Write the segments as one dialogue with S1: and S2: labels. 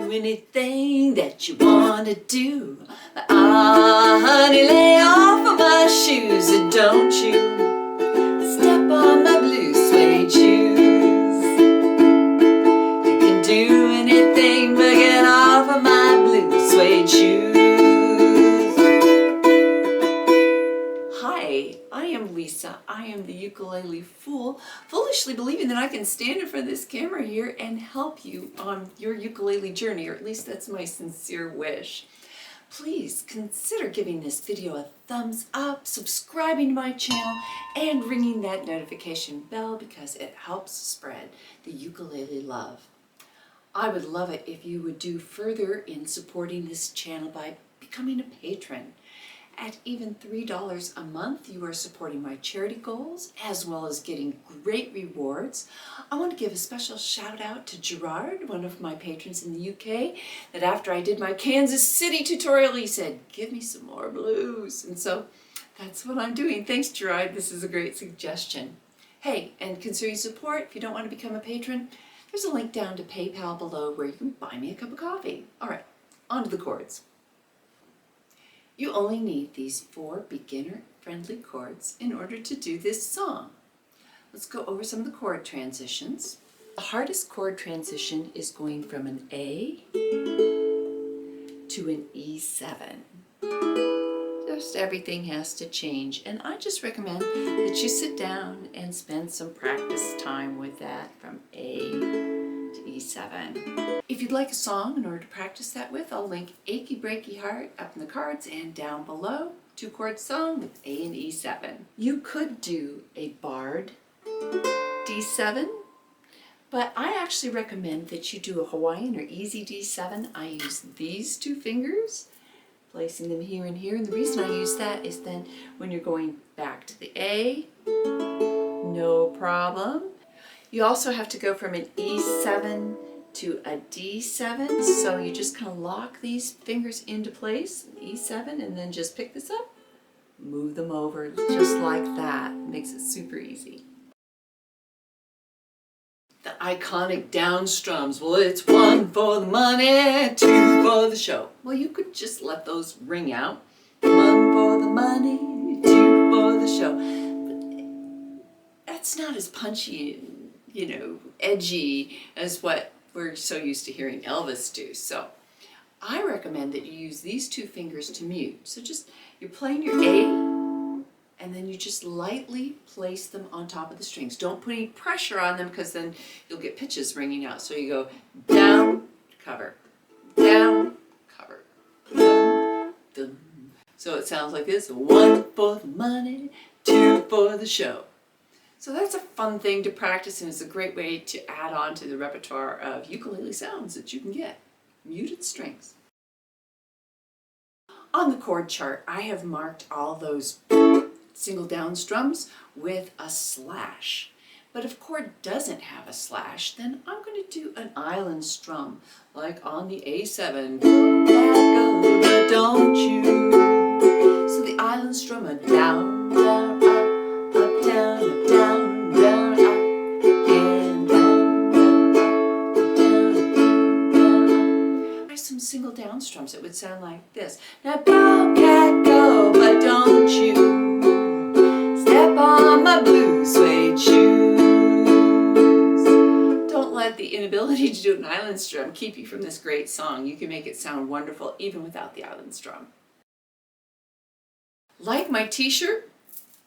S1: do anything that you wanna do. Honey, lay off of my shoes, don't you step on my blue suede shoes. You can do anything but get off of my blue suede shoes. Hi, I am Lisa. I am the ukulele fool, foolishly believing that I can stand in front of this camera here and help you on your ukulele journey, or at least that's my sincere wish. Please consider giving this video a thumbs up, subscribing to my channel, and ringing that notification bell because it helps spread the ukulele love. I would love it if you would do further in supporting this channel by becoming a patron. At even $3 a month, you are supporting my charity goals as well as getting great rewards. I want to give a special shout out to Gerard, one of my patrons in the UK, that after I did my Kansas City tutorial, he said, give me some more blues. And so that's what I'm doing. Thanks, Gerard. This is a great suggestion. Hey, and consider your support. If you don't want to become a patron, there's a link down to PayPal below where you can buy me a cup of coffee. All right, on to the chords. You only need these 4 beginner-friendly chords in order to do this song. Let's go over some of the chord transitions. The hardest chord transition is going from an A to an E7. Just everything has to change, and I just recommend that you sit down and spend some practice time with that from A to E7. If you'd like a song in order to practice that with, I'll link Achy Breaky Heart up in the cards and down below. 2-chord song with A and E7. You could do a barred D7, but I actually recommend that you do a Hawaiian or easy D7. I use these 2 fingers, placing them here and here, and the reason I use that is then when you're going back to the A, no problem. You also have to go from an E7 to a D7, so you just kind of lock these fingers into place, E7, and then just pick this up, move them over just like that. Makes it super easy. The iconic down strums. Well, it's 1 for the money, 2 for the show. Well, you could just let those ring out. 1 for the money, 2 for the show. But that's not as punchy and, edgy as what we're so used to hearing Elvis do. So I recommend that you use these 2 fingers to mute. So just, you're playing your A, and then you just lightly place them on top of the strings. Don't put any pressure on them because then you'll get pitches ringing out. So you go down, cover, down, cover, dum, dum. So it sounds like this: 1 for the money, 2 for the show. So that's a fun thing to practice, and it's a great way to add on to the repertoire of ukulele sounds that you can get. Muted strings. On the chord chart, I have marked all those single down strums with a slash. But if chord doesn't have a slash, then I'm going to do an island strum, like on the A7. Go back over, don't you? So the island strum, a down, down, up, down, up, down, down, up, and down, down, up, down, down, up. Try some single down strums. It would sound like this. Now go, cat, go, but don't you step on my blue suede shoes. Don't let the inability to do an island strum keep you from this great song. You can make it sound wonderful even without the island strum. Like my t-shirt?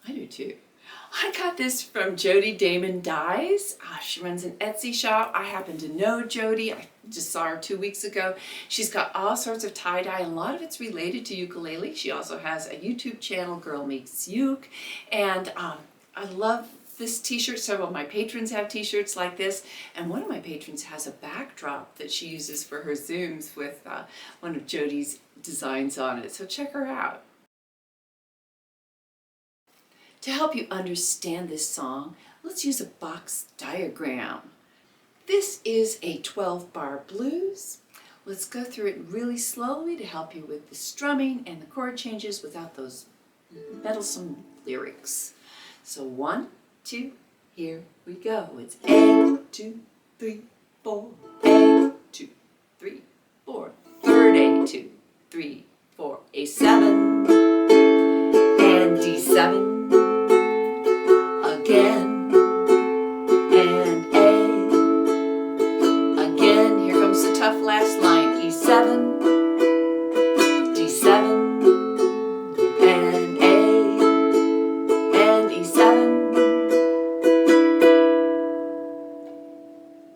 S1: I do too. I got this from Jody Damon Dyes. She runs an Etsy shop. I happen to know Jody. I just saw her 2 weeks ago. She's got all sorts of tie-dye, and a lot of it's related to ukulele. She also has a YouTube channel, Girl Makes Uke, and I love this t-shirt. Several of my patrons have t-shirts like this, and one of my patrons has a backdrop that she uses for her Zooms with one of Jody's designs on it, so check her out. To help you understand this song, let's use a box diagram. This is a 12-bar blues. Let's go through it really slowly to help you with the strumming and the chord changes without those meddlesome lyrics. So 1, 2, here we go. It's A, 2, 3, 4, A, 2, 3, A7 and D7 again and A again. Here comes the tough last line. E7, D7 and A and E7.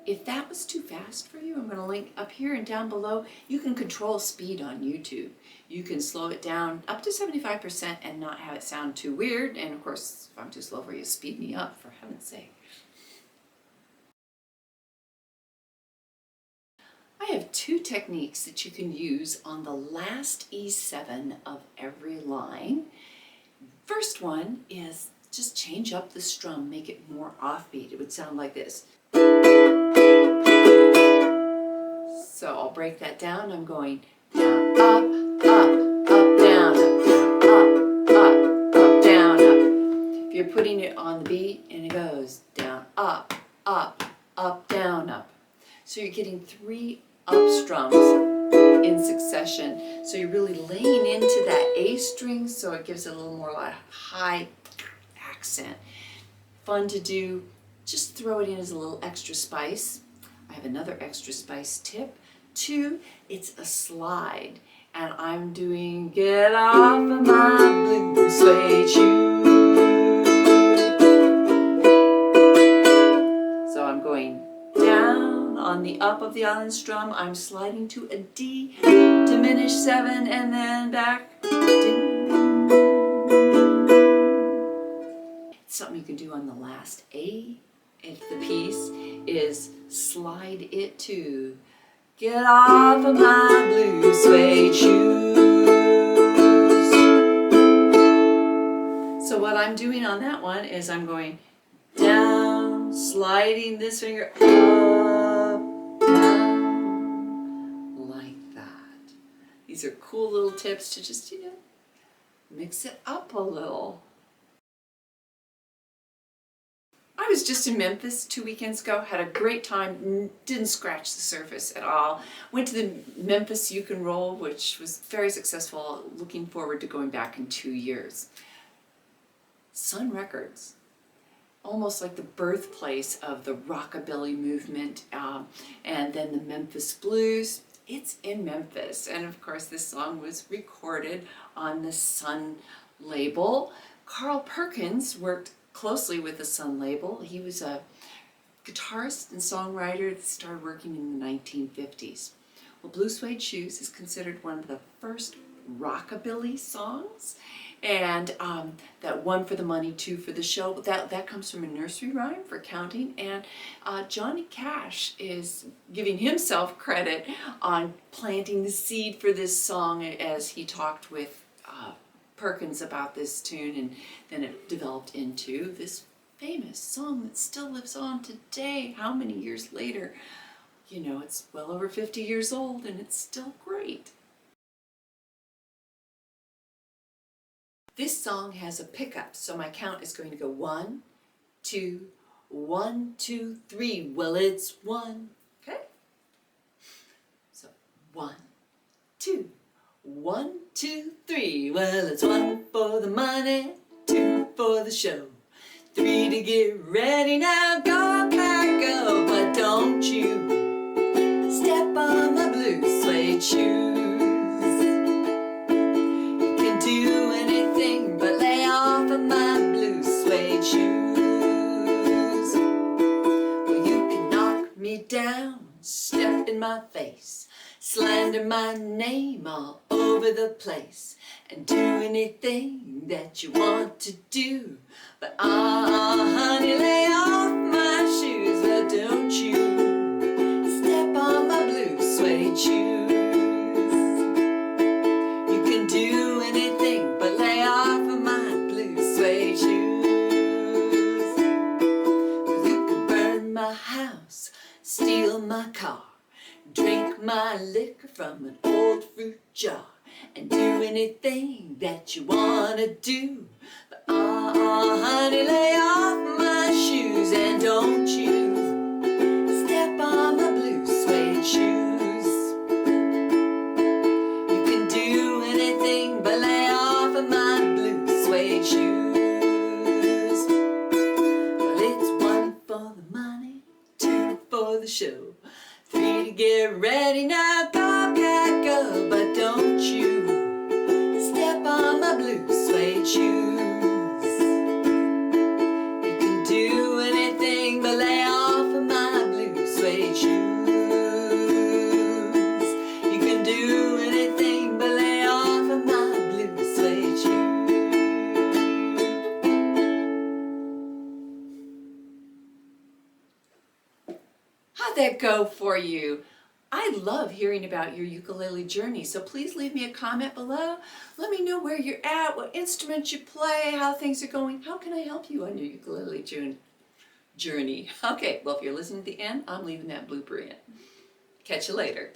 S1: If that was too fast for you, I'm going to link up here and down below. You can control speed on YouTube. You can slow it down up to 75% and not have it sound too weird. And of course, if I'm too slow for you, speed me up, for heaven's sake. I have two techniques that you can use on the last E7 of every line. First one is just change up the strum, make it more offbeat. It would sound like this. So I'll break that down. I'm going down, up, down, up, down, up. If you're putting it on the beat and it goes down, up, down, up. So you're getting 3 up strums in succession. So you're really laying into that A string, so it gives it a little more like high accent. Fun to do. Just throw it in as a little extra spice. I have another extra spice tip. 2, it's a slide, and I'm doing get off of my blue suede shoes. So I'm going down on the up of the island strum. I'm sliding to a D, diminished 7, and then back. Something you can do on the last A of the piece is slide it to get off of my blue suede shoes. So what I'm doing on that one is I'm going down, sliding this finger up, down, like that. These are cool little tips to just, mix it up a little. I was just in Memphis 2 weekends ago, had a great time, didn't scratch the surface at all. Went to the Memphis You Can Roll, which was very successful, looking forward to going back in 2 years. Sun Records, almost like the birthplace of the rockabilly movement, and then the Memphis Blues. It's in Memphis, and of course this song was recorded on the Sun label. Carl Perkins worked closely with the Sun label. He was a guitarist and songwriter that started working in the 1950s. Well, Blue Suede Shoes is considered one of the first rockabilly songs, and that 1 for the money, 2 for the show, that comes from a nursery rhyme for counting, and Johnny Cash is giving himself credit on planting the seed for this song as he talked with Perkins about this tune, and then it developed into this famous song that still lives on today. How many years later? It's well over 50 years old and it's still great. This song has a pickup, so my count is going to go 1, 2, 1, 2, 3. Well, it's 1. Okay? So 1, 2. 1, 2, 3. Well, it's 1 for the money, 2 for the show, 3 to get ready. Now go, cat, go, but don't you step on my blue suede shoes. You can do anything but lay off of my blue suede shoes. Well, you can knock me down, step in my face, slander my name all over the place, and do anything that you want to do. But honey, lay off my shoes. Well, don't you step on my blue suede shoes. You can do anything but lay off of my blue suede shoes. Well, you can burn my house, steal my car, drink my liquor from an old fruit jar, and do anything that you wanna do. But honey, lay off my shoes, and don't you step on my blue suede shoes. You can do anything Ready now, go, cat, go, but don't you step on my blue suede shoes. You can do anything but lay off of my blue suede shoes. You can do anything but lay off of my blue suede shoes. How'd that go for you? I love hearing about your ukulele journey, so please leave me a comment below. Let me know where you're at, what instruments you play, how things are going. How can I help you on your ukulele journey? Okay, well, if you're listening to the end, I'm leaving that blooper in. Catch you later.